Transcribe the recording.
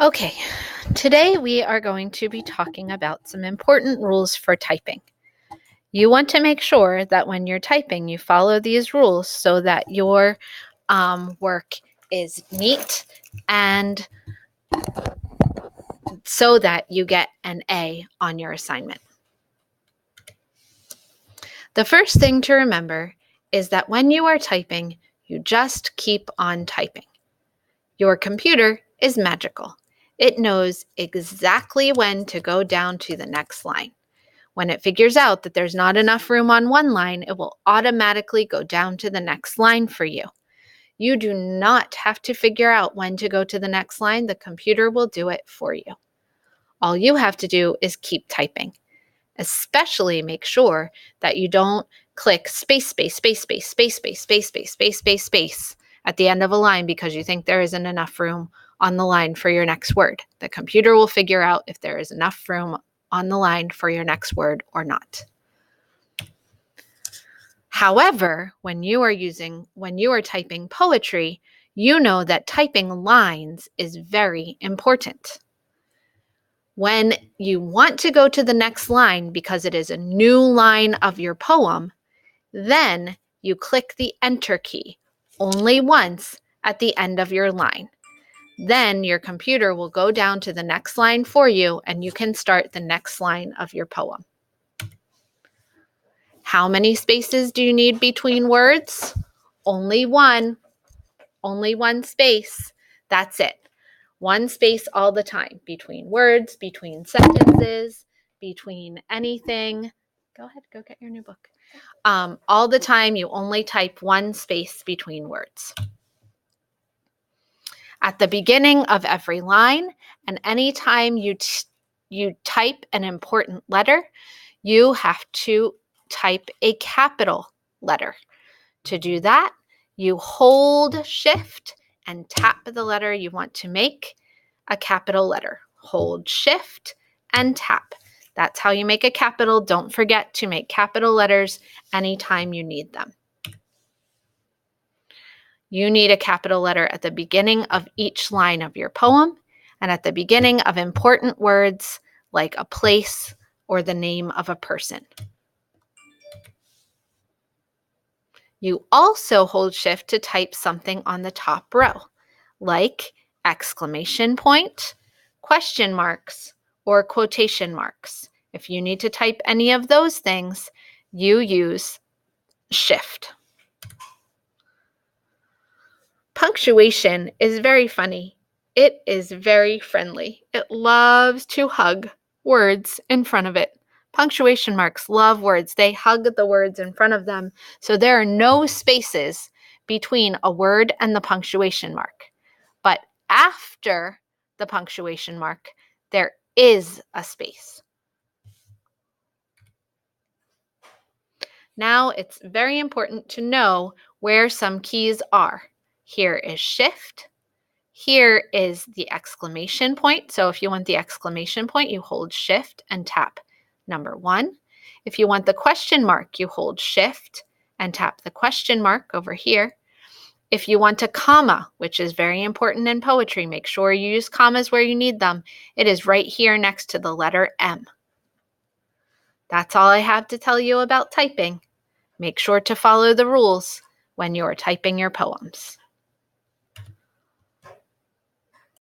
Okay, today we are going to be talking about some important rules for typing. You want to make sure that when you're typing, you follow these rules so that your work is neat and so that you get an A on your assignment. The first thing to remember is that when you are typing, you just keep on typing. Your computer is magical. It knows exactly when to go down to the next line. When it figures out that there's not enough room on one line, it will automatically go down to the next line for you. You do not have to figure out when to go to the next line. The computer will do it for you. All you have to do is keep typing. Especially make sure that you don't click space at the end of a line because you think there isn't enough room on the line for your next word. The computer will figure out if there is enough room on the line for your next word or not. However, when you are typing poetry, you know that typing lines is very important. When you want to go to the next line because it is a new line of your poem, then you click the Enter key only once at the end of your line. Then your computer will go down to the next line for you and you can start the next line of your poem. How many spaces do you need between words? Only one space. That's it. One space all the time, between words, between sentences, between anything. Go ahead, go get your new book. All the time, you only type one space between words. At the beginning of every line, and anytime you type an important letter, you have to type a capital letter. To do that, you hold Shift and tap the letter you want to make a capital letter. Hold Shift and tap. That's how you make a capital. Don't forget to make capital letters anytime you need them. You need a capital letter at the beginning of each line of your poem and at the beginning of important words like a place or the name of a person. You also hold Shift to type something on the top row, like exclamation point, question marks, or quotation marks. If you need to type any of those things, you use Shift. Punctuation is very funny. It is very friendly. It loves to hug words in front of it. Punctuation marks love words. They hug the words in front of them, so there are no spaces between a word and the punctuation mark. But after the punctuation mark, there is a space. Now it's very important to know where some keys are. Here is Shift. Here is the exclamation point. So if you want the exclamation point, you hold Shift and tap number 1. If you want the question mark, you hold Shift and tap the question mark over here. If you want a comma, which is very important in poetry, make sure you use commas where you need them. It is right here next to the letter M. That's all I have to tell you about typing. Make sure to follow the rules when you're typing your poems.